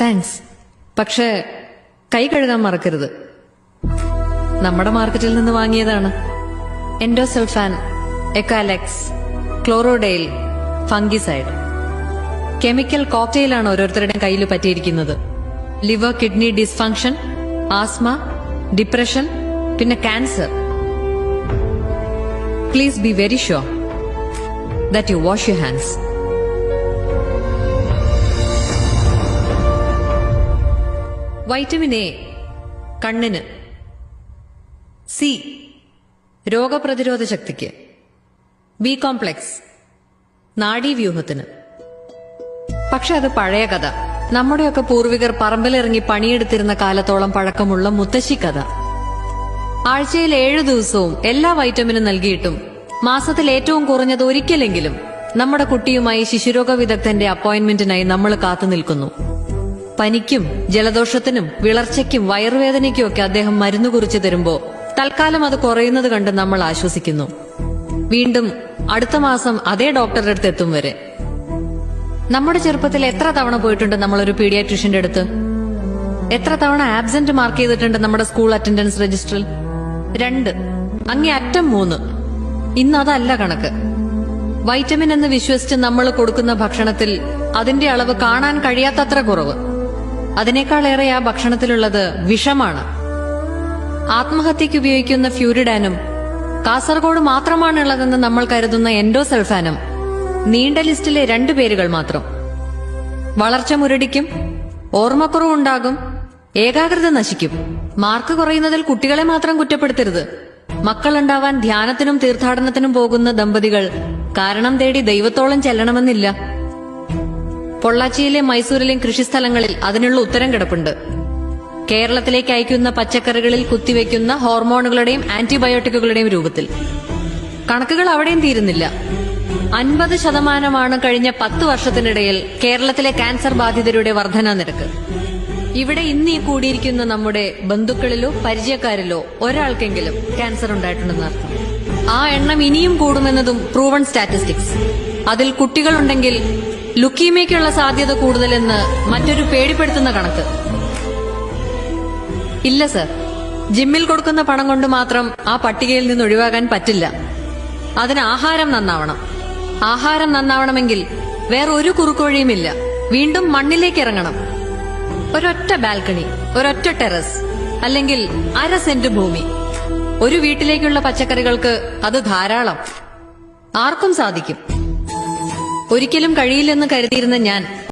Thanks. പക്ഷേ കൈ കഴുകാൻ മറക്കരുത്. നമ്മുടെ മാർക്കറ്റിൽ നിന്ന് വാങ്ങിയതാണ്. എൻഡോസൾഫാൻ, എക്കാലെക്സ്, ക്ലോറോഡെയിൽ, ഫംഗിസൈഡ്. കെമിക്കൽ കോക്ടെയിലാണ് ഓരോരുത്തരുടെയും കയ്യിൽ പറ്റിയിരിക്കുന്നത്. Liver kidney dysfunction, asthma, depression, പിന്നെ cancer. Please be very sure that you wash your hands. Vitamin A കണ്ണിന്, സി രോഗപ്രതിരോധ ശക്തിക്ക്, ബി കോംപ്ലക്സ് നാഡീവ്യൂഹത്തിന്. പക്ഷെ അത് പഴയ കഥ. നമ്മുടെയൊക്കെ പൂർവികർ പറമ്പിലിറങ്ങി പണിയെടുത്തിരുന്ന കാലത്തോളം പഴക്കമുള്ള മുത്തശ്ശി കഥ. ആഴ്ചയിൽ 7 ദിവസവും എല്ലാ വൈറ്റമിനും നൽകിയിട്ടും മാസത്തിൽ ഏറ്റവും കുറഞ്ഞത് ഒരിക്കലെങ്കിലും നമ്മുടെ കുട്ടിയുമായി ശിശുരോഗ വിദഗ്ധന്റെ അപ്പോയിന്റ്മെന്റിനായി നമ്മൾ കാത്തു നിൽക്കുന്നു. പനിക്കും ജലദോഷത്തിനും വിളർച്ചയ്ക്കും വയറുവേദനയ്ക്കും ഒക്കെ അദ്ദേഹം മരുന്ന് കുറിച്ച് തരുമ്പോ തൽക്കാലം അത് കുറയുന്നത് കണ്ട് നമ്മൾ ആശ്വസിക്കുന്നു. വീണ്ടും അടുത്ത മാസം അതേ ഡോക്ടറുടെ അടുത്ത് എത്തും വരെ. നമ്മുടെ ചെറുപ്പത്തിൽ എത്ര തവണ പോയിട്ടുണ്ട് നമ്മളൊരു പീഡിയാട്രീഷ്യന്റെ അടുത്ത്? എത്ര തവണ ആബ്സെന്റ് മാർക്ക് ചെയ്തിട്ടുണ്ട് നമ്മുടെ സ്കൂൾ അറ്റൻഡൻസ് രജിസ്റ്ററിൽ? 2, അങ്ങേ അറ്റം 3. ഇന്ന് അതല്ല കണക്ക്. വൈറ്റമിൻ എന്ന് വിശ്വസിച്ച് നമ്മൾ കൊടുക്കുന്ന ഭക്ഷണത്തിൽ അതിന്റെ അളവ് കാണാൻ കഴിയാത്തത്ര കുറവ്. അതിനേക്കാളേറെ ആ ഭക്ഷണത്തിലുള്ളത് വിഷമാണ്. ആത്മഹത്യക്ക് ഉപയോഗിക്കുന്ന ഫ്യൂരിഡാനും കാസർഗോഡ് മാത്രമാണുള്ളതെന്ന് നമ്മൾ കരുതുന്ന എൻഡോസൾഫാനും നീണ്ട ലിസ്റ്റിലെ 2 പേരുകൾ മാത്രം. വളർച്ച മുരടിക്കും, ഓർമ്മക്കുറവുണ്ടാകും, ഏകാഗ്രത നശിക്കും. മാർക്ക് കുറയുന്നതിൽ കുട്ടികളെ മാത്രം കുറ്റപ്പെടുത്തരുത്. മക്കളുണ്ടാവാൻ ധ്യാനത്തിനും തീർത്ഥാടനത്തിനും പോകുന്ന ദമ്പതികൾ കാരണം തേടി ദൈവത്തോളം ചെല്ലണമെന്നില്ല. പൊള്ളാച്ചിയിലെ മൈസൂരിലെയും കൃഷിസ്ഥലങ്ങളിൽ അതിനുള്ള ഉത്തരം കിടപ്പുണ്ട്. കേരളത്തിലേക്ക് അയക്കുന്ന പച്ചക്കറികളിൽ കുത്തിവെക്കുന്ന ഹോർമോണുകളുടെയും ആന്റിബയോട്ടിക്കുകളുടെയും രൂപത്തിൽ. കണക്കുകൾ അവിടെയും തീരുന്നില്ല. 50% കഴിഞ്ഞ 10 വർഷത്തിനിടയിൽ കേരളത്തിലെ ക്യാൻസർ ബാധിതരുടെ വർധനാ നിരക്ക്. ഇവിടെ ഇന്ന് ഈ കൂടിയിരിക്കുന്ന നമ്മുടെ ബന്ധുക്കളിലോ പരിചയക്കാരിലോ ഒരാൾക്കെങ്കിലും ക്യാൻസർ ഉണ്ടായിട്ടുണ്ടെന്ന് അർത്ഥം. ആ എണ്ണം ഇനിയും കൂടുമെന്നതും പ്രൂവൺ സ്റ്റാറ്റിസ്റ്റിക്സ്. അതിൽ കുട്ടികളുണ്ടെങ്കിൽ ലുക്കീമിയയ്ക്കുള്ള സാധ്യത കൂടുതലെന്ന് മറ്റൊരു പേടിപ്പെടുത്തുന്ന കണക്ക്. ഇല്ല സർ, ജിമ്മിൽ കൊടുക്കുന്ന പണം കൊണ്ട് മാത്രം ആ പട്ടികയിൽ നിന്ന് ഒഴിവാകാൻ പറ്റില്ല. അതിന് ആഹാരം നന്നാവണം. ആഹാരം നന്നാവണമെങ്കിൽ വേറെ ഒരു കുറുക്കുവഴിയുമില്ല. വീണ്ടും മണ്ണിലേക്ക് ഇറങ്ങണം. ഒരൊറ്റ ബാൽക്കണി, ഒരൊറ്റ ടെറസ്, അല്ലെങ്കിൽ 1/2 സെന്റ് ഭൂമി. ഒരു വീട്ടിലേക്കുള്ള പച്ചക്കറികൾക്ക് അത് ധാരാളം. ആർക്കും സാധിക്കും. ഒരിക്കലും കഴിയില്ലെന്ന് കരുതിയിരുന്ന ഞാൻ